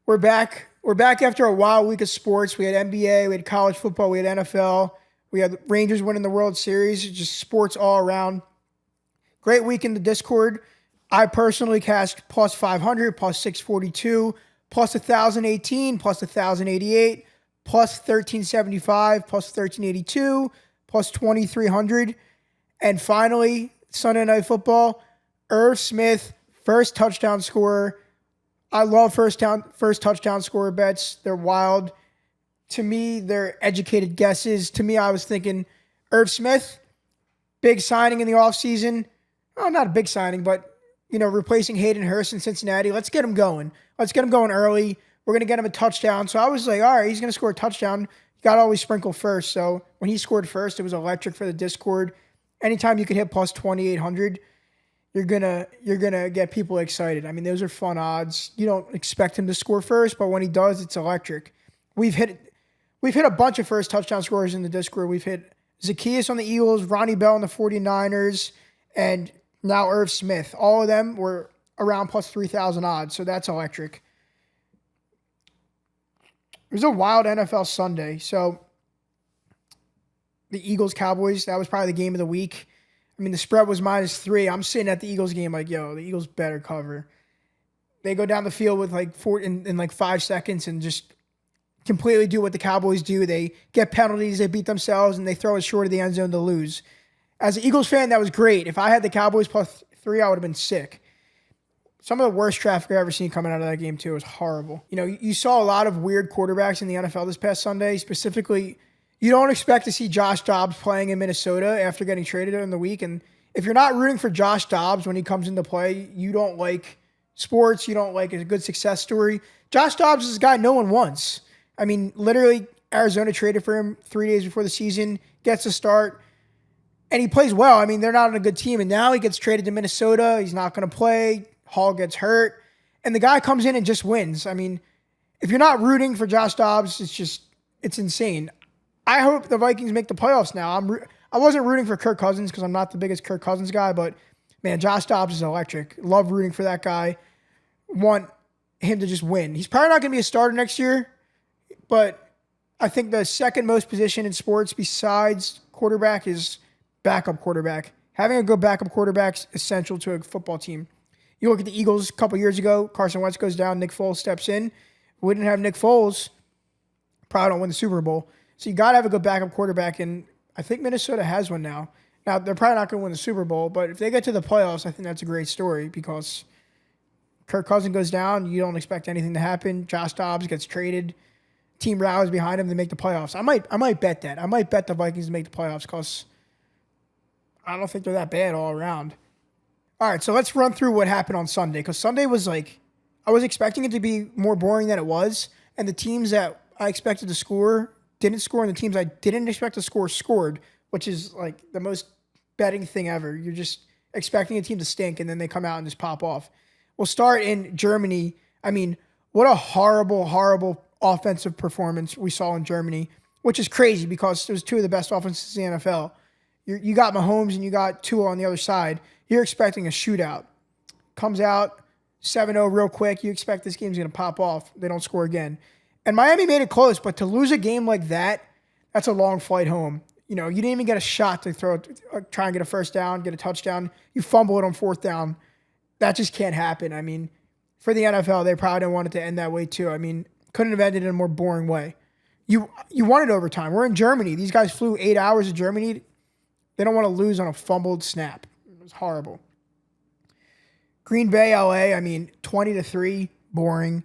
We're back. We're back after a wild week of sports. We had NBA, we had college football, we had NFL, we had Rangers winning the World Series. Just sports all around. Great week in the Discord. I personally cashed plus 500, plus 642, plus 1,018, plus 1,088, plus 1,375, plus 1,382, plus 2,300. And finally, Sunday Night Football, Irv Smith, first touchdown scorer. I love first touchdown scorer bets. They're wild. To me, they're educated guesses. To me, I was thinking Irv Smith, big signing in the offseason. Oh, not a big signing, but, replacing Hayden Hurst in Cincinnati. Let's get him going. Let's get him going early. We're going to get him a touchdown. So I was like, all right, he's going to score a touchdown. You got to always sprinkle first. So when he scored first, it was electric for the Discord. Anytime you could hit plus 2,800, you're gonna get people excited. I mean, those are fun odds. You don't expect him to score first, but when he does, it's electric. We've hit a bunch of first touchdown scorers in the Discord. We've hit Zacchaeus on the Eagles, Ronnie Bell on the 49ers, and now Irv Smith. All of them were around plus 3,000 odds, so that's electric. It was a wild NFL Sunday. So the Eagles-Cowboys, that was probably the game of the week. I mean, the spread was -3. I'm sitting at the Eagles game like, yo, the Eagles better cover. They go down the field with like in 5 seconds and just completely do what the Cowboys do. They get penalties, they beat themselves, and they throw it short of the end zone to lose. As an Eagles fan, that was great. If I had the Cowboys +3, I would have been sick. Some of the worst traffic I've ever seen coming out of that game, too. It was horrible. You saw a lot of weird quarterbacks in the NFL this past Sunday. Specifically, you don't expect to see Josh Dobbs playing in Minnesota after getting traded in the week. And if you're not rooting for Josh Dobbs when he comes into play, you don't like sports. You don't like a good success story. Josh Dobbs is a guy no one wants. I mean, literally, Arizona traded for him 3 days before the season, gets a start, and he plays well. I mean, they're not on a good team. And now he gets traded to Minnesota. He's not going to play. Hall gets hurt. And the guy comes in and just wins. I mean, if you're not rooting for Josh Dobbs, it's insane. I hope the Vikings make the playoffs now. I wasn't rooting for Kirk Cousins because I'm not the biggest Kirk Cousins guy, but man, Josh Dobbs is electric. Love rooting for that guy. Want him to just win. He's probably not going to be a starter next year, but I think the second most position in sports besides quarterback is backup quarterback. Having a good backup quarterback is essential to a football team. You look at the Eagles a couple years ago, Carson Wentz goes down, Nick Foles steps in. If we didn't have Nick Foles, probably don't win the Super Bowl. So you got to have a good backup quarterback, and I think Minnesota has one now. Now, they're probably not going to win the Super Bowl, but if they get to the playoffs, I think that's a great story because Kirk Cousins goes down. You don't expect anything to happen. Josh Dobbs gets traded. Team rallies behind him to make the playoffs. I might bet that. I might bet the Vikings to make the playoffs because I don't think they're that bad all around. All right, so let's run through what happened on Sunday because Sunday was I was expecting it to be more boring than it was, and the teams that I expected to score didn't score, and the teams I didn't expect to score scored, which is like the most betting thing ever. You're just expecting a team to stink, and then they come out and just pop off. We'll start in Germany. I mean, what a horrible, horrible offensive performance we saw in Germany, which is crazy because it was two of the best offenses in the NFL. You got Mahomes and you got Tua on the other side. You're expecting a shootout. Comes out 7-0 real quick. You expect this game's going to pop off. They don't score again. And Miami made it close, but to lose a game like that, that's a long flight home. You didn't even get a shot to try and get a first down, get a touchdown. You fumble it on fourth down. That just can't happen. I mean, for the NFL, they probably didn't want it to end that way too. I mean, couldn't have ended in a more boring way. You wanted overtime. We're in Germany. These guys flew 8 hours to Germany. They don't want to lose on a fumbled snap. It was horrible. Green Bay, LA, 20-3, boring.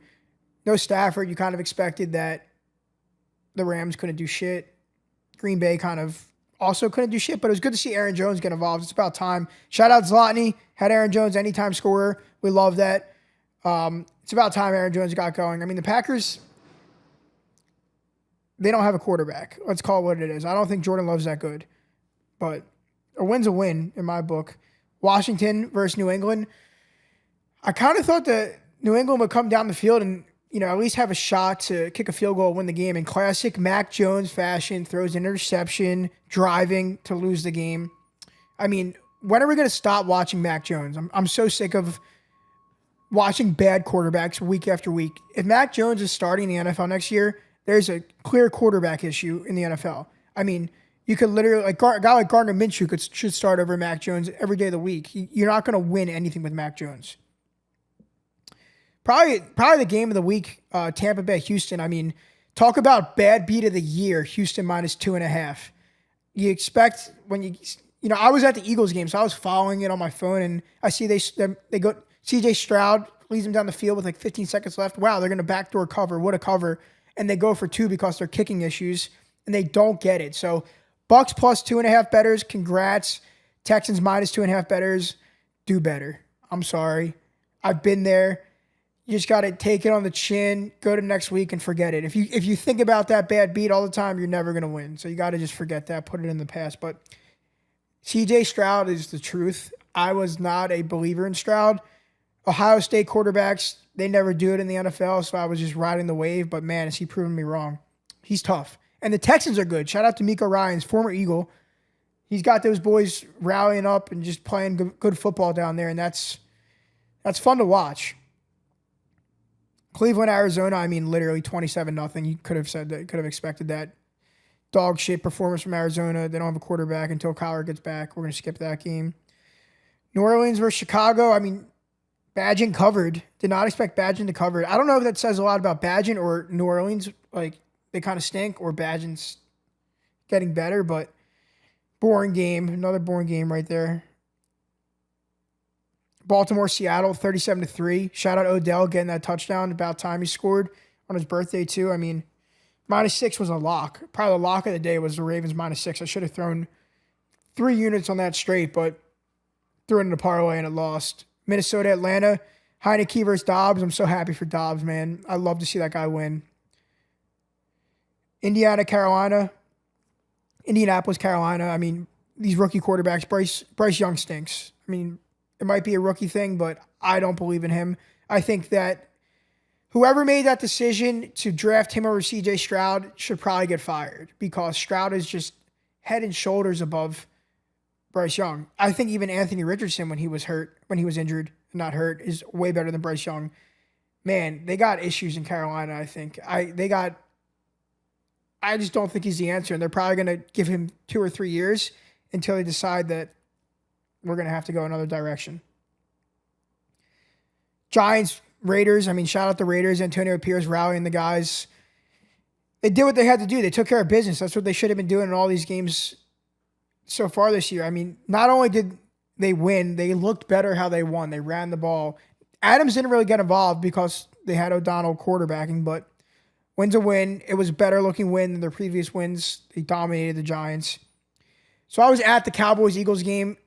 No Stafford. You kind of expected that the Rams couldn't do shit. Green Bay kind of also couldn't do shit, but it was good to see Aaron Jones get involved. It's about time. Shout out Zlotny. Had Aaron Jones anytime scorer. We love that. It's about time Aaron Jones got going. The Packers, they don't have a quarterback. Let's call it what it is. I don't think Jordan Love's that good, but a win's a win in my book. Washington versus New England. I kind of thought that New England would come down the field and at least have a shot to kick a field goal and win the game. In classic Mac Jones fashion, throws an interception, driving to lose the game. When are we going to stop watching Mac Jones? I'm so sick of watching bad quarterbacks week after week. If Mac Jones is starting in the NFL next year, there's a clear quarterback issue in the NFL. I mean, you could literally, like a guy like Gardner Minshew should start over Mac Jones every day of the week. You're not going to win anything with Mac Jones. Probably the game of the week, Tampa Bay, Houston. I mean, talk about bad beat of the year, Houston minus 2.5. You expect when I was at the Eagles game, so I was following it on my phone, and I see they go, CJ Stroud leads them down the field with like 15 seconds left. Wow, they're going to backdoor cover. What a cover. And they go for 2 because they're kicking issues, and they don't get it. So Bucks plus 2.5 betters. Congrats. Texans minus 2.5 betters. Do better. I'm sorry. I've been there. You just got to take it on the chin, go to next week and forget it. If you think about that bad beat all the time, you're never going to win. So you got to just forget that, put it in the past. But CJ Stroud is the truth. I was not a believer in Stroud. Ohio State quarterbacks, they never do it in the NFL, so I was just riding the wave. But, man, is he proving me wrong. He's tough. And the Texans are good. Shout out to Miko Ryans, former Eagle. He's got those boys rallying up and just playing good football down there, and that's fun to watch. Cleveland, Arizona, I mean, literally 27-0. You could have said that. Could have expected that. Dog shit performance from Arizona. They don't have a quarterback until Kyler gets back. We're going to skip that game. New Orleans versus Chicago. I mean, Badgett covered. Did not expect Badgett to cover. I don't know if that says a lot about Badgett or New Orleans. Like, they kind of stink, or Badgett's getting better, but boring game. Another boring game right there. Baltimore, Seattle, 37-3. Shout out Odell getting that touchdown. About time he scored on his birthday, too. I mean, -6 was a lock. Probably the lock of the day was the Ravens -6. I should have thrown 3 units on that straight, but threw it in the parlay and it lost. Minnesota, Atlanta, Heineke versus Dobbs. I'm so happy for Dobbs, man. I love to see that guy win. Indiana, Carolina. Indianapolis, Carolina. I mean, these rookie quarterbacks, Bryce Young stinks. I mean, it might be a rookie thing, but I don't believe in him. I think that whoever made that decision to draft him over CJ Stroud should probably get fired, because Stroud is just head and shoulders above Bryce Young. I think even Anthony Richardson, when he was injured, not hurt, is way better than Bryce Young. Man, they got issues in Carolina, I think. I just don't think he's the answer, and they're probably going to give him 2 or 3 years until they decide that we're going to have to go another direction. Giants, Raiders. I mean, shout out the Raiders. Antonio Pierce rallying the guys. They did what they had to do. They took care of business. That's what they should have been doing in all these games so far this year. I mean, not only did they win, they looked better how they won. They ran the ball. Adams didn't really get involved because they had O'Donnell quarterbacking, but win's a win. It was a better looking win than their previous wins. They dominated the Giants. So I was at the Cowboys-Eagles game.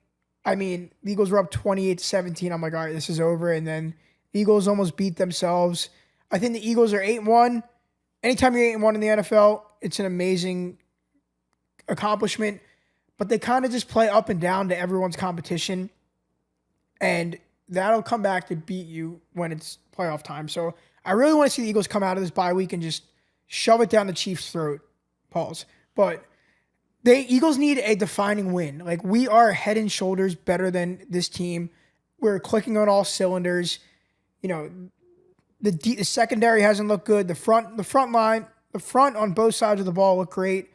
I mean, the Eagles were up 28-17. I'm like, all right, this is over. And then the Eagles almost beat themselves. I think the Eagles are 8-1. Anytime you're 8-1 in the NFL, it's an amazing accomplishment. But they kind of just play up and down to everyone's competition. And that'll come back to beat you when it's playoff time. So I really want to see the Eagles come out of this bye week and just shove it down the Chiefs' throat. Pause. But the Eagles need a defining win. Like, we are head and shoulders better than this team. We're clicking on all cylinders. You know, the secondary hasn't looked good. The front line, the front on both sides of the ball look great.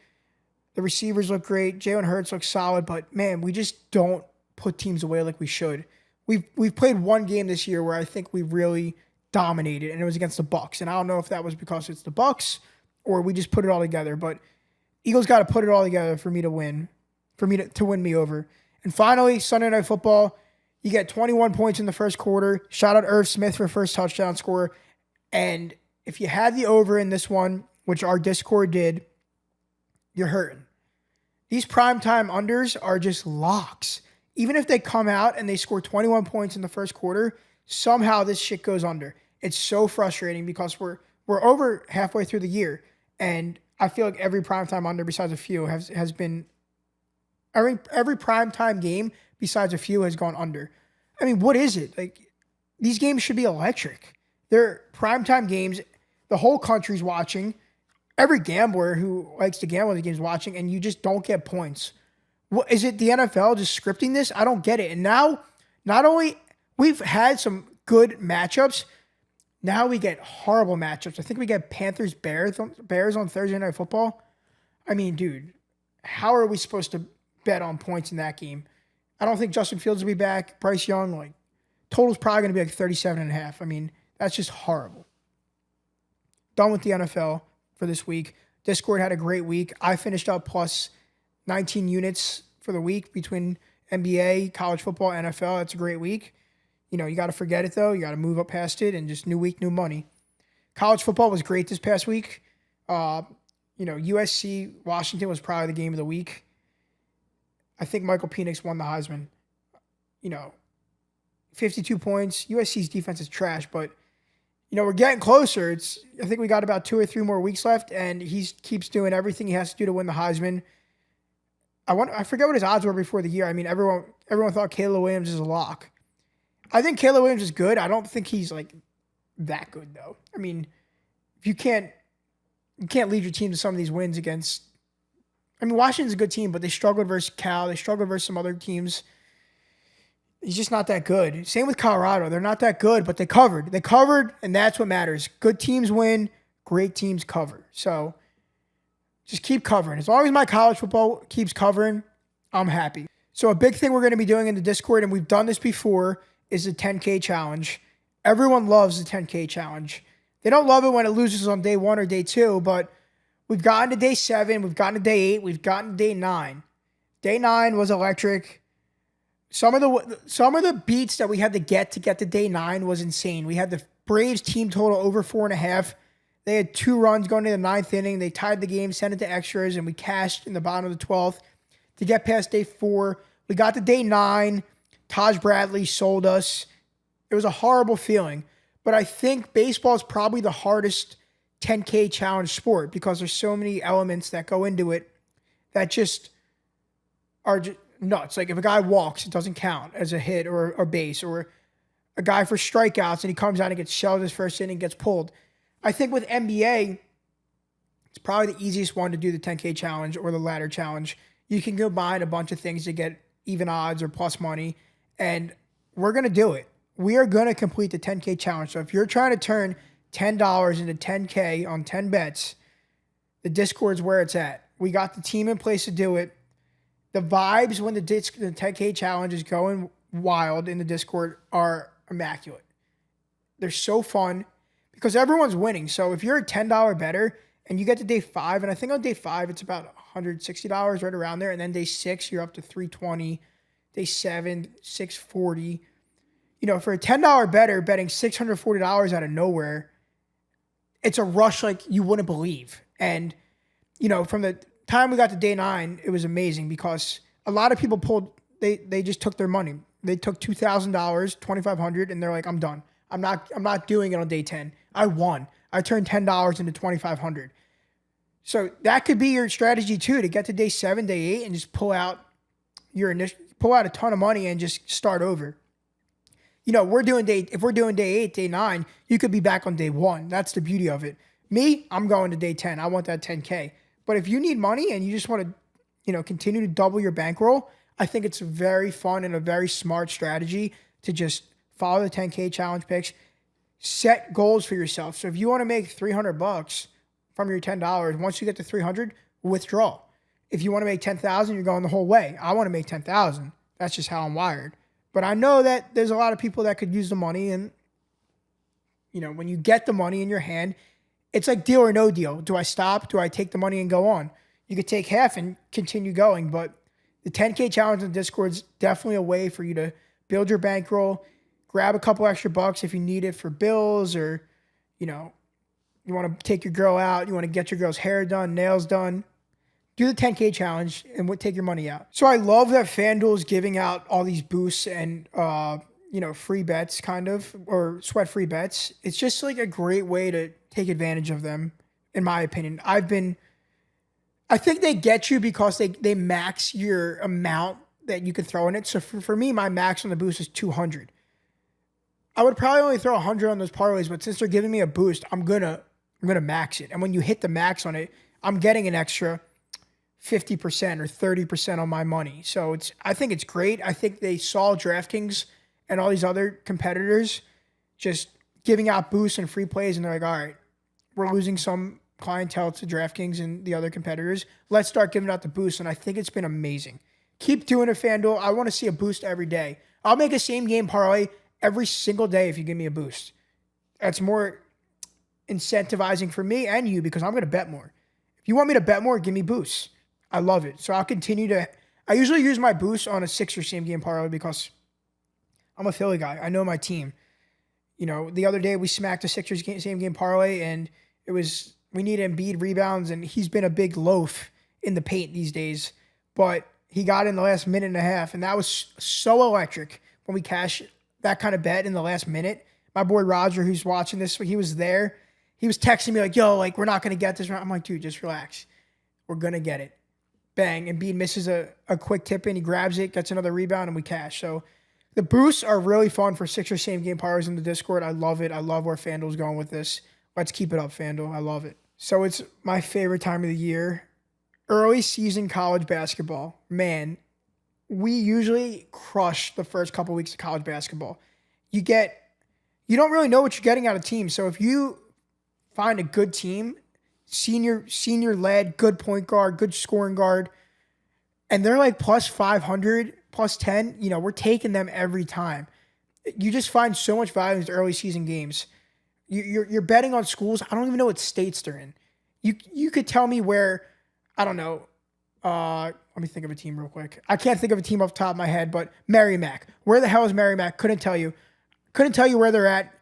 The receivers look great. Jalen Hurts looks solid. But, man, we just don't put teams away like we should. We've played one game this year where I think we really dominated, and it was against the Bucs. And I don't know if that was because it's the Bucs or we just put it all together. But Eagles got to put it all together for me to win, to win me over. And finally, Sunday Night Football, you get 21 points in the first quarter. Shout out Irv Smith for first touchdown score. And if you had the over in this one, which our Discord did, you're hurting. These primetime unders are just locks. Even if they come out and they score 21 points in the first quarter, somehow this shit goes under. It's so frustrating because we're over halfway through the year, and I feel like every primetime under besides a few has been every primetime game besides a few has gone under. I mean, what is it? Like, these games should be electric. They're primetime games. The whole country's watching. Every gambler who likes to gamble in the game's watching, and you just don't get points. What is it? The NFL just scripting this? I don't get it. And now, not only we've had some good matchups. Now we get horrible matchups. I think we get Bears on Thursday Night Football. I mean, dude, how are we supposed to bet on points in that game? I don't think Justin Fields will be back. Bryce Young, like, total's probably going to be like 37.5. I mean, that's just horrible. Done with the NFL for this week. Discord had a great week. I finished up plus 19 units for the week between NBA, college football, NFL. That's a great week. You know, you got to forget it, though. You got to move up past it and just new week, new money. College football was great this past week. USC, Washington was probably the game of the week. I think Michael Penix won the Heisman. 52 points. USC's defense is trash, but, we're getting closer. I think we got about 2 or 3 more weeks left, and he keeps doing everything he has to do to win the Heisman. I forget what his odds were before the year. I mean, everyone thought Caleb Williams is a lock. I think Caleb Williams is good. I don't think he's like that good though. I mean, if you can't lead your team to some of these wins against. I mean, Washington's a good team, but they struggled versus Cal. They struggled versus some other teams. He's just not that good. Same with Colorado. They're not that good, but they covered. They covered, and that's what matters. Good teams win. Great teams cover. So just keep covering. As long as my college football keeps covering, I'm happy. So a big thing we're going to be doing in the Discord, and we've done this before, is the 10K challenge. Everyone loves the 10K challenge. They don't love it when it loses on day 1 or day 2, but we've gotten to day 7, we've gotten to day 8, we've gotten to day 9. Day 9 was electric. Some of the beats that we had to get to day 9 was insane. We had the Braves team total over 4.5. They had 2 runs going to the 9th inning. They tied the game, sent it to extras, and we cashed in the bottom of the 12th to get past day 4. We got to day 9. Taj Bradley sold us. It was a horrible feeling. But I think baseball is probably the hardest 10K challenge sport because there's so many elements that go into it that just are nuts. Like if a guy walks, it doesn't count as a hit or a base, or a guy for strikeouts and he comes out and gets shelled his first inning and gets pulled. I think with NBA, it's probably the easiest one to do the 10K challenge or the ladder challenge. You can combine a bunch of things to get even odds or plus money, and we're going to do it. We are going to complete the 10K challenge. So if you're trying to turn $10 into 10K on 10 bets, the Discord's where it's at. We got the team in place to do it. The vibes when the 10K challenge is going wild in the Discord are immaculate. They're so fun because everyone's winning. So if you're a $10 bettor and you get to day 5, and I think on day 5 it's about $160 right around there, and then day 6 you're up to $320, day 7 $640. For a $10 bettor betting $640 out of nowhere, it's a rush like you wouldn't believe. And from the time we got to day 9, it was amazing because a lot of people they just took their money. They took $2,000, $2,500, and they're like, I'm done. I'm not doing it on day 10. I won. I turned $10 into $2,500. So that could be your strategy too, to get to day 7, day 8, and just pull out a ton of money and just start over. If we're doing day 8, day 9, you could be back on day 1. That's the beauty of it. Me, I'm going to day 10. I want that 10K. But if you need money and you just want to, continue to double your bankroll, I think it's very fun and a very smart strategy to just follow the 10K challenge picks. Set goals for yourself. So if you want to make $300 from your $10, once you get to 300, withdraw. If you want to make 10,000, you're going the whole way. I want to make 10,000. That's just how I'm wired. But I know that there's a lot of people that could use the money, and when you get the money in your hand, it's like deal or no deal. Do I stop? Do I take the money and go on? You could take half and continue going, but the 10K challenge on Discord is definitely a way for you to build your bankroll, grab a couple extra bucks if you need it for bills, or you want to take your girl out, you want to get your girl's hair done, nails done. Do the 10K challenge and take your money out. So I love that FanDuel is giving out all these boosts and free bets or sweat-free bets. It's just like a great way to take advantage of them, in my opinion. I think they get you because they max your amount that you can throw in it. So for me, my max on the boost is 200. I would probably only throw 100 on those parlays, but since they're giving me a boost, I'm gonna max it. And when you hit the max on it, I'm getting an extra 50% or 30% on my money. So I think it's great. I think they saw DraftKings and all these other competitors just giving out boosts and free plays, and they're like, all right, we're losing some clientele to DraftKings and the other competitors. Let's start giving out the boosts, and I think it's been amazing. Keep doing it, FanDuel. I want to see a boost every day. I'll make a same game parlay every single day if you give me a boost. That's more incentivizing for me and you because I'm going to bet more. If you want me to bet more, give me boosts. I love it. So I'll continue to. I usually use my boosts on a Sixers same game parlay because I'm a Philly guy. I know my team. You know, the other day we smacked a Sixers same game parlay, and we need Embiid rebounds, and he's been a big loaf in the paint these days. But he got in the last minute and a half, and that was so electric when we cashed that kind of bet in the last minute. My boy Roger, who's watching this, he was there. He was texting me like, yo, like, we're not going to get this. I'm like, dude, just relax. We're going to get it. Bang. Embiid misses a quick tip in. He grabs it, gets another rebound, and we cash. So the boosts are really fun for Sixers same game parlays in the Discord. I love it. I love where FanDuel's going with this. Let's keep it up, FanDuel. I love it. So it's my favorite time of the year. Early season college basketball. Man, we usually crush the first couple weeks of college basketball. You don't really know what you're getting out of teams. So if you find a good team, senior led, good point guard, good scoring guard, and they're like plus 500, plus 10, we're taking them every time. You just find so much value in these early season games. You're betting on schools. I don't even know what states they're in. You could tell me where, I don't know. Let me think of a team real quick. I can't think of a team off the top of my head, but Merrimack. Where the hell is Merrimack? Couldn't tell you. Couldn't tell you where they're at.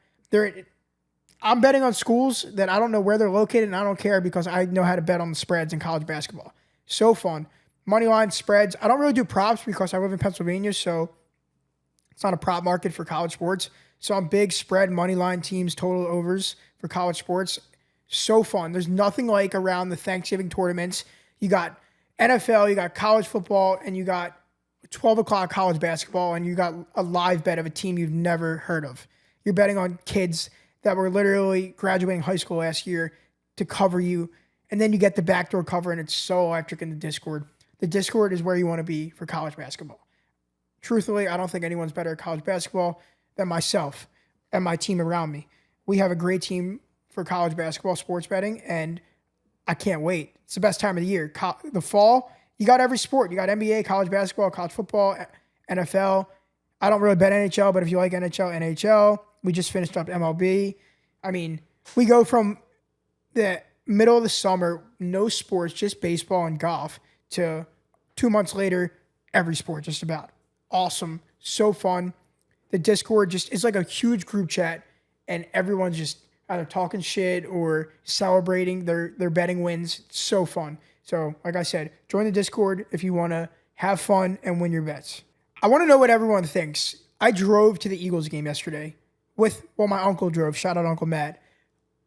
I'm betting on schools that I don't know where they're located, and I don't care because I know how to bet on the spreads in college basketball. So fun. Money line spreads. I don't really do props because I live in Pennsylvania, so it's not a prop market for college sports. So I'm big spread, money line teams, total overs for college sports. So fun. There's nothing like around the Thanksgiving tournaments. You got NFL, you got college football, and you got 12 o'clock college basketball, and you got a live bet of a team you've never heard of. You're betting on kids that were literally graduating high school last year to cover you, and then you get the backdoor cover, and it's so electric in the Discord. The Discord is where you want to be for college basketball. Truthfully, I don't think anyone's better at college basketball than myself and my team around me. We have a great team for college basketball sports betting, and I can't wait. It's the best time of the year. The fall, you got every sport. You got NBA, college basketball, college football, NFL. I don't really bet NHL, but if you like NHL, NHL. We just finished up MLB. I mean, we go from the middle of the summer, no sports, just baseball and golf, to 2 months later, every sport just about. Awesome. So fun. The Discord just is like a huge group chat, and everyone's just either talking shit or celebrating their betting wins. It's so fun. So, like I said, join the Discord if you want to have fun and win your bets. I want to know what everyone thinks. I drove to the Eagles game yesterday my uncle drove. Shout out Uncle Matt.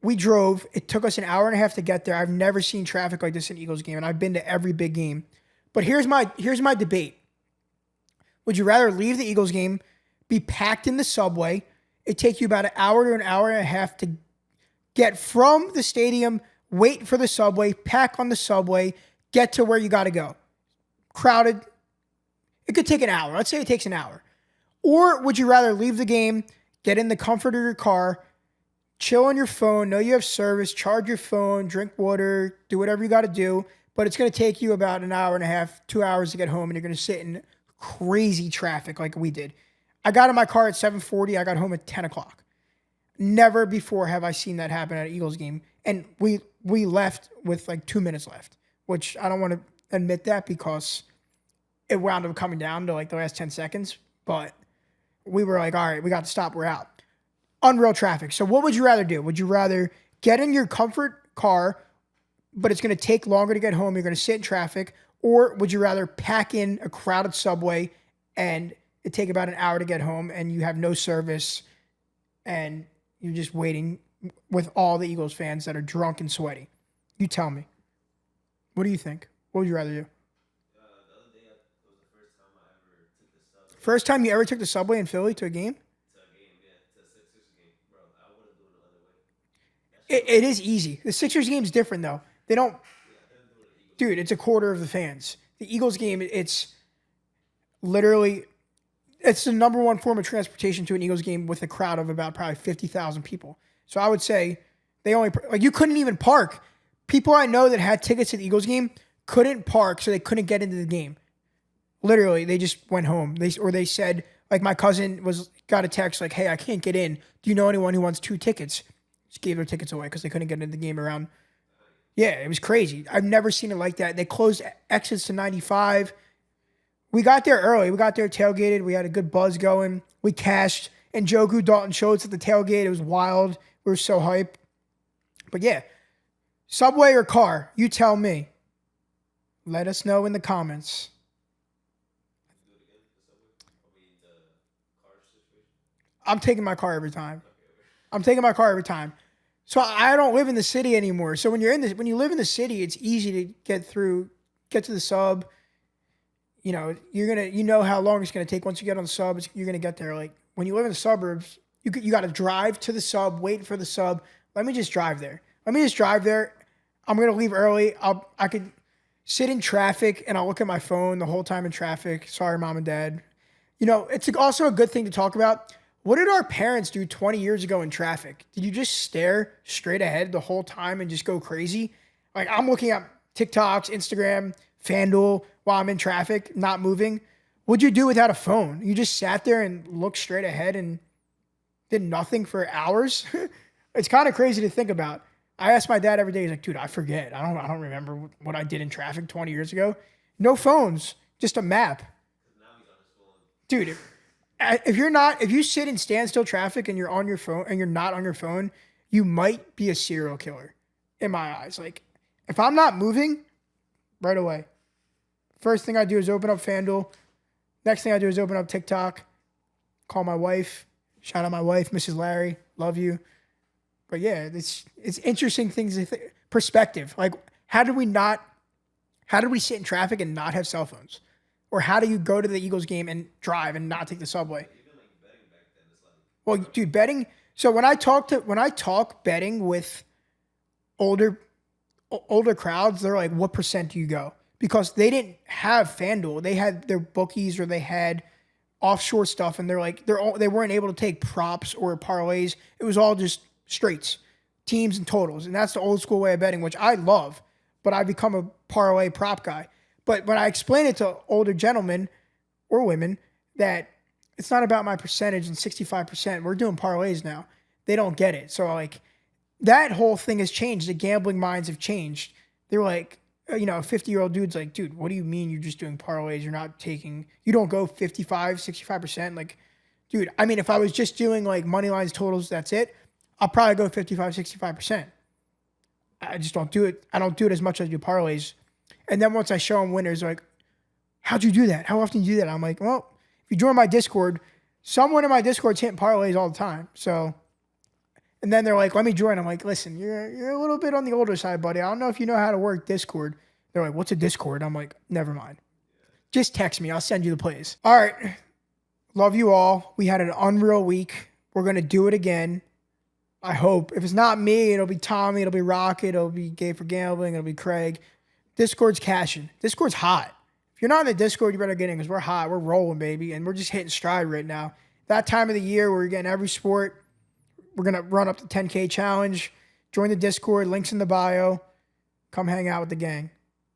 We drove. It took us an hour and a half to get there. I've never seen traffic like this in Eagles game, and I've been to every big game. But here's my debate. Would you rather leave the Eagles game, be packed in the subway? It take you about an hour to an hour and a half to get from the stadium, wait for the subway, pack on the subway, get to where you got to go. Crowded. It could take an hour. Let's say it takes an hour. Or would you rather leave the game, get in the comfort of your car, chill on your phone, know you have service, charge your phone, drink water, do whatever you got to do, but it's going to take you about an hour and a half, 2 hours to get home, and you're going to sit in crazy traffic like we did. I got in my car at 7:40. I got home at 10 o'clock. Never before have I seen that happen at an Eagles game. And we left with like 2 minutes left, which I don't want to admit that because it wound up coming down to like the last 10 seconds. But we were like, all right, we got to stop. We're out. Unreal traffic. So what would you rather do? Would you rather get in your comfort car, but it's going to take longer to get home? You're going to sit in traffic. Or would you rather pack in a crowded subway and it take about an hour to get home and you have no service and you're just waiting with all the Eagles fans that are drunk and sweaty? You tell me. What do you think? What would you rather do? The other day, it was the first time I ever took the subway. First time you ever took the subway in Philly to a game? To a game, yeah, to a Sixers game, bro. I wouldn't do it the other way. That shit It is easy. The Sixers game's different though. They don't, yeah, I couldn't do it at Eagles. dude, it's a quarter of the fans. The Eagles game, it's literally it's the number one form of transportation to an Eagles game with a crowd of about probably 50,000 people. So I would say they only like you couldn't even park. People I know that had tickets to the Eagles game couldn't park, so they couldn't get into the game. Literally, they just went home. They said, like, my cousin got a text like, "Hey, I can't get in. Do you know anyone who wants 2 tickets?" Just gave their tickets away because they couldn't get into the game around. Yeah, it was crazy. I've never seen it like that. They closed exits to 95. We got there early. We got there tailgated. We had a good buzz going. We cashed. And Njoku, Dalton Schultz at the tailgate. It was wild. We were so hyped. But yeah, subway or car? You tell me. Let us know in the comments. Do it again. The subway. I mean the car situation. I'm taking my car every time. I'm taking my car every time. So I don't live in the city anymore. So when you live in the city, it's easy to get to the sub. You know, you know how long it's gonna take once you get on the sub. You're gonna get there. Like when you live in the suburbs, you got to drive to the sub, wait for the sub. Let me just drive there. I'm gonna leave early. I could sit in traffic and I'll look at my phone the whole time in traffic. Sorry, mom and dad. You know, it's also a good thing to talk about. What did our parents do 20 years ago in traffic? Did you just stare straight ahead the whole time and just go crazy? Like I'm looking at TikToks, Instagram, FanDuel while I'm in traffic, not moving. What'd you do without a phone? You just sat there and looked straight ahead and did nothing for hours? It's kind of crazy to think about. I ask my dad every day. He's like, dude, I forget. I don't remember what I did in traffic 20 years ago. No phones, just a map. Now he's on his phone. Dude, if you sit in standstill traffic and you're on your phone and you're not on your phone, you might be a serial killer in my eyes. Like if I'm not moving right away, first thing I do is open up FanDuel. Next thing I do is open up TikTok, call my wife, shout out my wife, Mrs. Larry, love you. But yeah, it's interesting things perspective. Like how did we sit in traffic and not have cell phones? Or how do you go to the Eagles game and drive and not take the subway? Even like betting back then is like. Well, dude, betting. So when I talk betting with older crowds, they're like, "What percent do you go?" Because they didn't have FanDuel. They had their bookies or they had offshore stuff, and they weren't able to take props or parlays. It was all just straights, teams and totals, and that's the old school way of betting, which I love. But I've become a parlay prop guy. But when I explain it to older gentlemen or women that it's not about my percentage and 65%, we're doing parlays now. They don't get it. So like that whole thing has changed. The gambling minds have changed. They're like, you know, a 50-year-old dude's like, dude, what do you mean you're just doing parlays? You don't go 55, 65%. Like, dude, I mean, if I was just doing like money lines, totals, that's it, I'll probably go 55, 65%. I just don't do it. I don't do it as much as I do parlays. And then once I show them winners, like, how'd you do that? How often do you do that? I'm like, well, if you join my Discord, someone in my Discord's hitting parlays all the time. So, and then they're like, let me join. I'm like, listen, you're a little bit on the older side, buddy. I don't know if you know how to work Discord. They're like, what's a Discord? I'm like, never mind. Just text me. I'll send you the plays. All right. Love you all. We had an unreal week. We're going to do it again. I hope. If it's not me, it'll be Tommy. It'll be Rocket. It'll be Gay for Gambling. It'll be Craig. Discord's cashing. Discord's hot. If you're not in the Discord, you better get in because we're hot. We're rolling, baby. And we're just hitting stride right now. That time of the year where we're getting every sport. We're going to run up the 10K challenge. Join the Discord. Links in the bio. Come hang out with the gang.